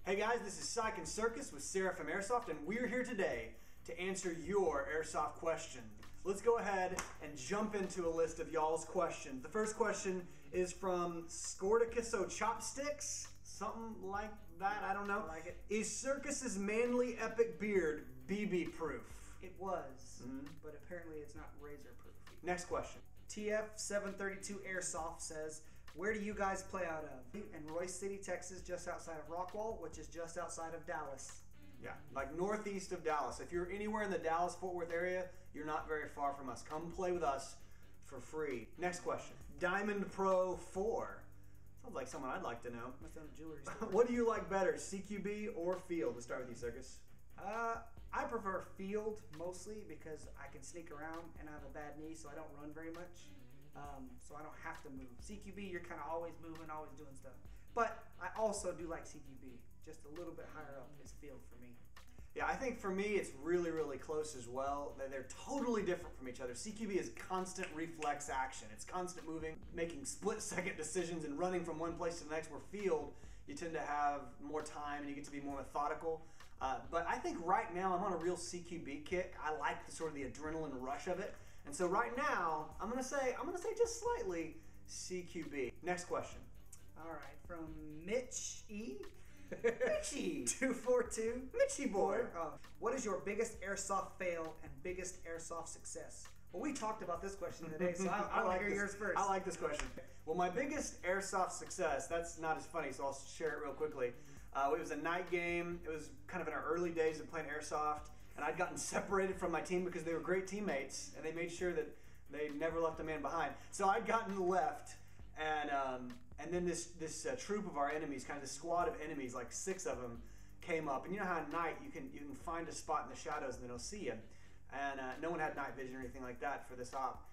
Hey guys, this is Sike and Sirkus with Seraphim Airsoft, and we're here today to answer your airsoft question. Let's go ahead and jump into a list of y'all's questions. The first question is from Sirkus Chopsticks, something like that, I don't know. I like it. Is Sirkus's manly epic beard BB proof? It was, but apparently it's not razor proof. Next question. TF732 Airsoft says, where do you guys play out of? In Royce City, Texas, just outside of Rockwall, which is just outside of Dallas. Yeah, like northeast of Dallas. If you're anywhere in the Dallas-Fort Worth area, you're not very far from us. Come play with us for free. Next question. Diamond Pro 4. Sounds like someone I'd like to know. Must own a jewelry store. What do you like better, CQB or field? Let's start with you, Sirkus. I prefer field mostly because I can sneak around and I have a bad knee, so I don't run very much. So I don't have to move. CQB, you're kind of always moving, always doing stuff. But I also do like CQB. Just a little bit higher up is field for me. Yeah, I think for me it's really, really close as well. They're totally different from each other. CQB is constant reflex action. It's constant moving, making split-second decisions and running from one place to the next, where field, you tend to have more time and you get to be more methodical. But I think right now I'm on a real CQB kick. I like the sort of the adrenaline rush of it. And so right now, I'm gonna say just slightly CQB. Next question. All right, from Mitch E. Mitchy 242. Mitchy boy. What is your biggest airsoft fail and biggest airsoft success? Well, we talked about this question today, so I want to hear yours first. I like this question. Well, my biggest airsoft success, that's not as funny, so I'll share it real quickly. It was a night game. It was kind of in our early days of playing airsoft, and I'd gotten separated from my team because they were great teammates, and they made sure that they never left a man behind. So I'd gotten left, and then this troop of our enemies, kind of this squad of enemies, like 6 of them, came up. And you know how at night you can find a spot in the shadows and they don't see you. And no one had night vision or anything like that for this op.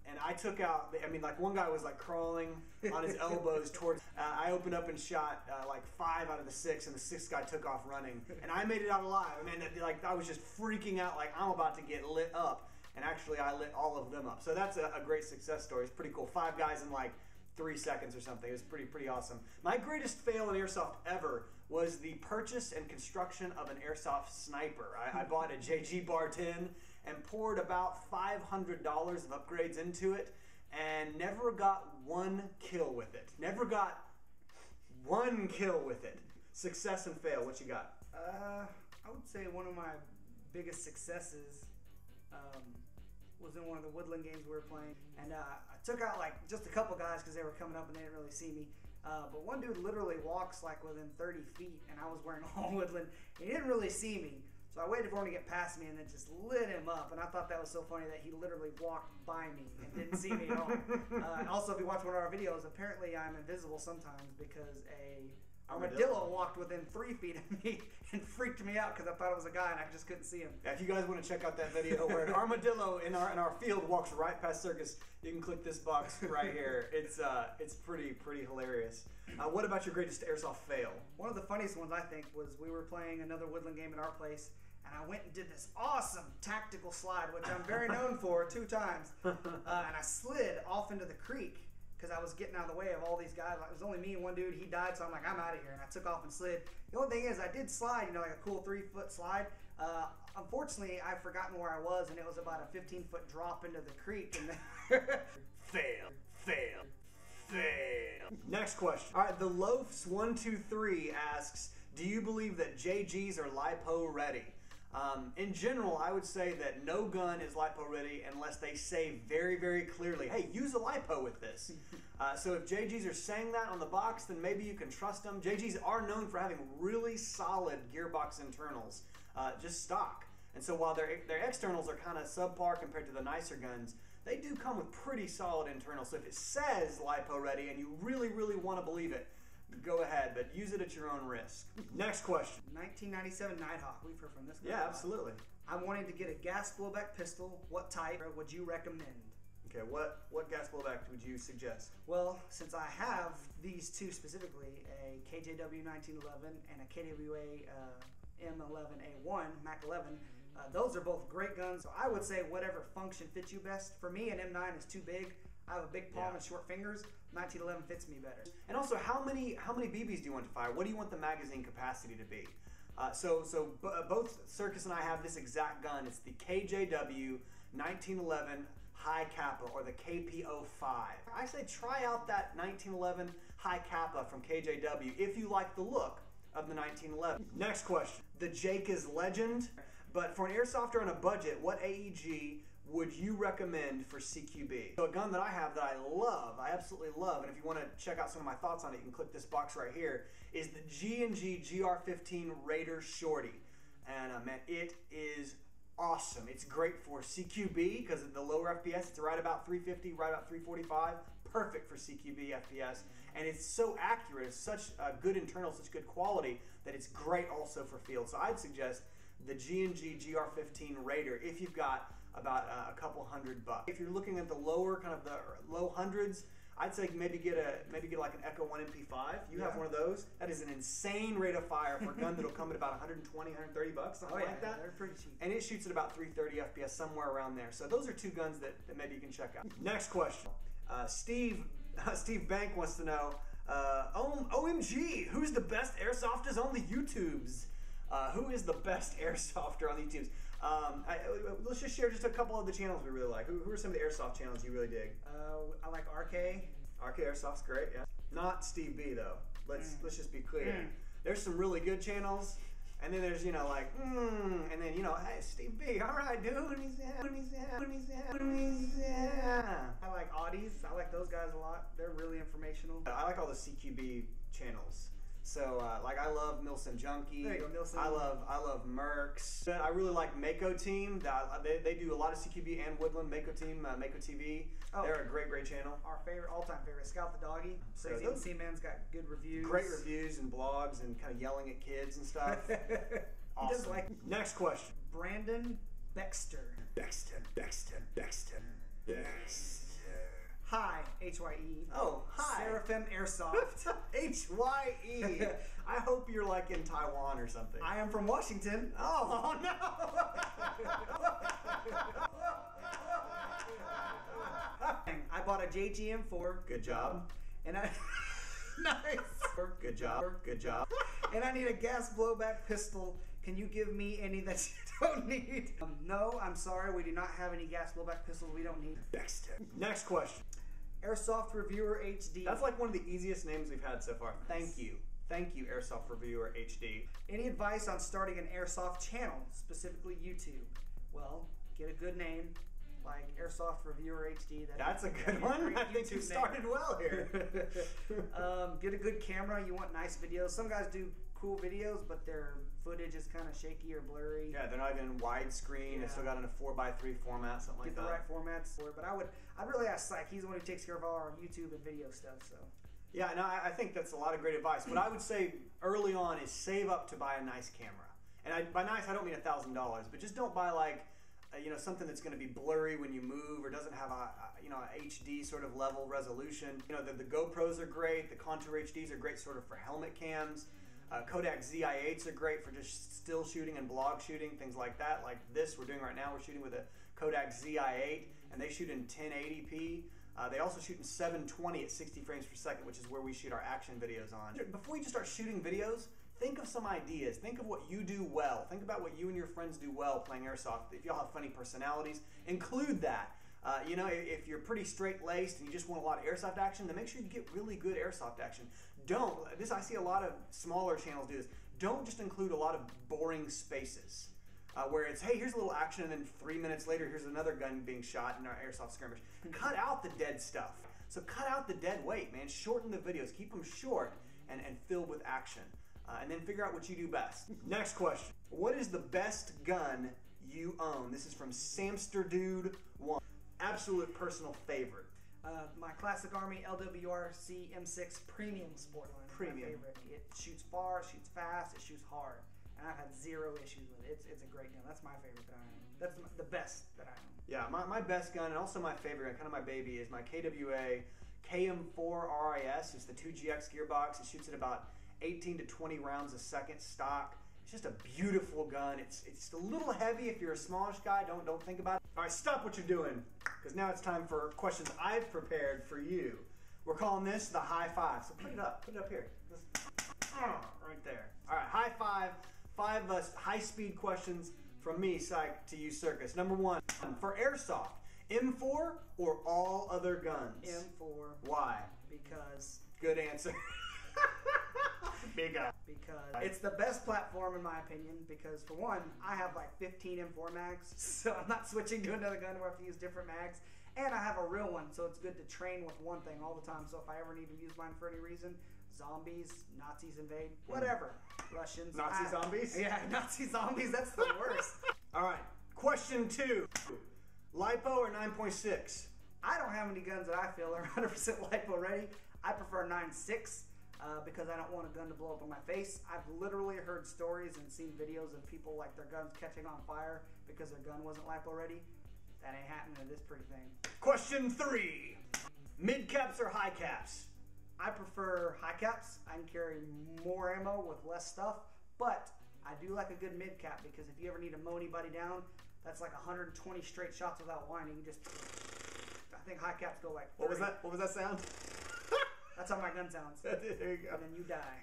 And I took out, I mean, like one guy was like crawling on his elbows towards, I opened up and shot like 5 out of the 6, and the 6th guy took off running. And I made it out alive. I mean, like I was just freaking out, like I'm about to get lit up. And actually I lit all of them up. So that's a great success story. It's pretty cool. 5 guys in like 3 seconds or something. It was pretty awesome. My greatest fail in airsoft ever was the purchase and construction of an airsoft sniper. I bought a JG Bar 10 and poured about $500 of upgrades into it and never got 1 kill with it. Never got 1 kill with it. Success and fail, what you got? I would say one of my biggest successes was in one of the woodland games we were playing, and I took out like just a couple guys because they were coming up and they didn't really see me. But one dude literally walks like within 30 feet, and I was wearing all woodland. He didn't really see me, so I waited for him to get past me and then just lit him up. And I thought that was so funny that he literally walked by me and didn't see me at all. Also, if you watch one of our videos, apparently I'm invisible sometimes because a armadillo walked within 3 feet of me and freaked me out because I thought it was a guy and I just couldn't see him. Yeah, if you guys want to check out that video where an armadillo in our field walks right past Sirkus, you can click this box right here. It's pretty hilarious. What about your greatest airsoft fail? One of the funniest ones I think was we were playing another woodland game at our place, and I went and did this awesome tactical slide, which I'm very known for 2 times, and I slid off into the creek because I was getting out of the way of all these guys. Like, it was only me and one dude. He died, so I'm like, I'm out of here. And I took off and slid. The only thing is, I did slide, you know, like a cool 3-foot slide. Unfortunately, I've forgotten where I was, and it was about a 15-foot drop into the creek. And Fail. Next question. All right, the Loafs123 asks, do you believe that JGs are Lipo ready? In general, I would say that no gun is Lipo ready unless they say very, very clearly, hey, use a Lipo with this. So if JGs are saying that on the box, then maybe you can trust them. JGs are known for having really solid gearbox internals, just stock. And so while their externals are kind of subpar compared to the nicer guns, they do come with pretty solid internals. So if it says Lipo ready and you really, really want to believe it, go ahead, but use it at your own risk. Next question. 1997 Nighthawk. We've heard from this guy. Yeah, absolutely. I'm wanting to get a gas blowback pistol. What type would you recommend? Okay, what gas blowback would you suggest? Well, since I have these 2 specifically, a KJW 1911 and a KWA M11A1, Mac 11, those are both great guns. So I would say whatever function fits you best. For me, an M9 is too big. I have a big palm and short fingers. 1911 fits me better. And also, how many BBs do you want to fire? What do you want the magazine capacity to be? Both Sirkus and I have this exact gun. It's the KJW 1911 High Kappa, or the KPO5. I say try out that 1911 High Kappa from KJW if you like the look of the 1911. Next question. The Jake is legend, but for an airsofter on a budget, what AEG would you recommend for CQB? So a gun that I have that I love, I absolutely love, and if you want to check out some of my thoughts on it, you can click this box right here, is the G&G GR15 Raider Shorty. And man, it is awesome. It's great for CQB because of the lower FPS. It's right about 350, right about 345. Perfect for CQB FPS. And it's so accurate, it's such good internal, such good quality that it's great also for field. So I'd suggest the G&G GR15 Raider if you've got about a couple $100. If you're looking at the lower, kind of the low hundreds, I'd say maybe get like an Echo 1 MP5. You have one of those. That is an insane rate of fire for a gun that'll come at about 120, 130 bucks, something like that. They're pretty cheap. And it shoots at about 330 FPS, somewhere around there. So those are two guns that maybe you can check out. Next question. Steve Bank wants to know, OMG, who's the best airsofters on the YouTubes? Who is the best airsofter on the YouTubes? Let's just share just a couple of the channels we really like. Who are some of the airsoft channels you really dig? I like RK. RK Airsoft's great, yeah. Not Steve B though. Let's just be clear. There's some really good channels, and then there's, you know, like, and then, you know, hey, Steve B, all right, dude. I like Audis. I like those guys a lot. They're really informational. I like all the CQB channels. So, like, I love Milsim Junkie. There you go, Milsim. I love Mercs. I really like Mako Team. They do a lot of CQB and Woodland. Mako Team, Mako TV. Oh, they're a great channel. Our all-time favorite, Scout the Doggy. So C-Man's got good reviews. Great reviews and blogs and kind of yelling at kids and stuff. Awesome. He does like. Next question. Brandon Bexter. Bexton. Yes. Hi, H-Y-E. Oh, hi. Seraphim Airsoft. H-Y-E. I hope you're like in Taiwan or something. I am from Washington. Oh no. I bought a JGM4. Good job. And I... Nice. Good job. And I need a gas blowback pistol. Can you give me any that you don't need? No, I'm sorry. We do not have any gas blowback pistols we don't need. Next question. Airsoft Reviewer HD. That's like one of the easiest names we've had so far. Thank you. Thank you, Airsoft Reviewer HD. Any advice on starting an airsoft channel, specifically YouTube? Well, get a good name, like Airsoft Reviewer HD. That's a good one. I think you started well here. Get a good camera. You want nice videos. Some guys do cool videos, but their footage is kind of shaky or blurry. Yeah, they're not even widescreen. Yeah. They're still got in a 4x3 format, something like that. Get the right formats for it. But I'd really ask Sike. He's the one who takes care of all our YouTube and video stuff. So. Yeah, no, I think that's a lot of great advice. What I would say early on is save up to buy a nice camera. And by nice, I don't mean $1,000, but just don't buy like, you know, something that's going to be blurry when you move or doesn't have a HD sort of level resolution. You know, the GoPros are great. The Contour HDs are great sort of for helmet cams. Kodak ZI-8s are great for just still shooting and blog shooting, things like that. Like this we're doing right now, we're shooting with a Kodak ZI-8, and they shoot in 1080p. They also shoot in 720 at 60 frames per second, which is where we shoot our action videos on. Before you just start shooting videos, think of some ideas. Think of what you do well. Think about what you and your friends do well playing airsoft. If y'all have funny personalities, include that. You know, if you're pretty straight-laced and you just want a lot of airsoft action, then make sure you get really good airsoft action. I see a lot of smaller channels do this. Don't just include a lot of boring spaces. Where it's, hey, here's a little action, and then 3 minutes later, here's another gun being shot in our airsoft skirmish. Cut out the dead stuff. So cut out the dead weight, man. Shorten the videos. Keep them short and filled with action. And then figure out what you do best. Next question. What is the best gun you own? This is from SamsterDude1. Absolute personal favorite. My Classic Army LWRC M6 Premium Sport line. Premium. My favorite. It shoots far, shoots fast, it shoots hard. And I've had zero issues with it. It's a great gun. That's my favorite that I own. That's the best that I own. Yeah, my best gun, and also my favorite, kind of my baby, is my KWA KM4 RIS. It's the 2GX gearbox. It shoots at about 18 to 20 rounds a second stock. It's just a beautiful gun. It's a little heavy if you're a smallish guy. Don't think about it. All right, stop what you're doing, because now it's time for questions I've prepared for you. We're calling this the high five. So put it up here. Right there. All right, high five. 5 high-speed questions from me, Sike, to you, Sirkus. Number 1, for Airsoft, M4 or all other guns? M4. Why? Because. Good answer. Big up. Because it's the best platform in my opinion, because for one, I have like 15 M4 mags, so I'm not switching to another gun where I have to use different mags. And I have a real one, so it's good to train with one thing all the time. So if I ever need to use mine for any reason, zombies, Nazis invade, whatever. Russians. Zombies? Yeah, Nazi zombies, that's the worst. All right, question 2. Lipo or 9.6? I don't have any guns that I feel are 100% Lipo ready. I prefer 9.6 because I don't want a gun to blow up in my face. I've literally heard stories and seen videos of people like their guns catching on fire because their gun wasn't Lipo ready. That ain't happening to this pretty thing. Question 3. Mid caps or high caps? I prefer high caps. I can carry more ammo with less stuff, but I do like a good mid cap because if you ever need to mow anybody down, that's like 120 straight shots without whining. You just, I think high caps go like 30. What was that sound? That's how my gun sounds. There you go. And then you die.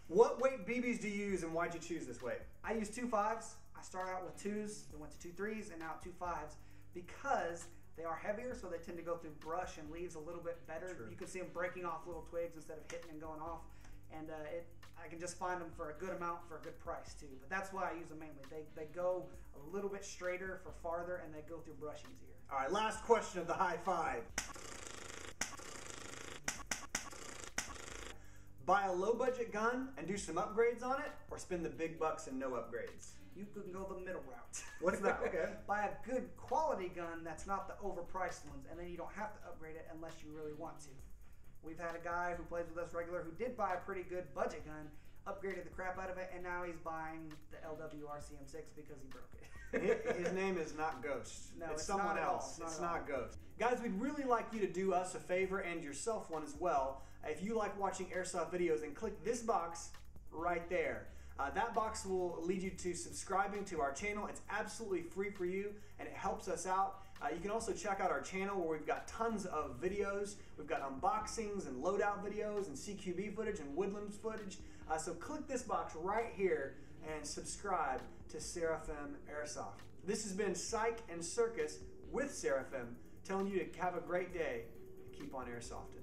What weight BBs do you use and why'd you choose this weight? I use 2.5s. I started out with 2s, then went to 2.3s, and now 2.5s because they are heavier, so they tend to go through brush and leaves a little bit better. True. You can see them breaking off little twigs instead of hitting and going off. And I can just find them for a good amount for a good price too. But that's why I use them mainly. They go a little bit straighter for farther, and they go through brush easier. All right, last question of the high five. Buy a low budget gun and do some upgrades on it, or spend the big bucks and no upgrades? You can go the middle route. What's that? Okay. Buy a good quality gun that's not the overpriced ones, and then you don't have to upgrade it unless you really want to. We've had a guy who plays with us regular who did buy a pretty good budget gun, upgraded the crap out of it, and now he's buying the LWRCM6 because he broke it. His name is not Ghost. No, it's it's someone not at all. else. Not It's at all. not Ghost. Guys, we'd really like you to do us a favor and yourself one as well. If you like watching Airsoft videos, and click this box right there. That box will lead you to subscribing to our channel. It's absolutely free for you, and it helps us out. You can also check out our channel where we've got tons of videos. We've got unboxings and loadout videos and CQB footage and woodlands footage. So click this box right here and subscribe to Seraphim Airsoft. This has been Sike and Sirkus with Seraphim, telling you to have a great day and keep on airsofting.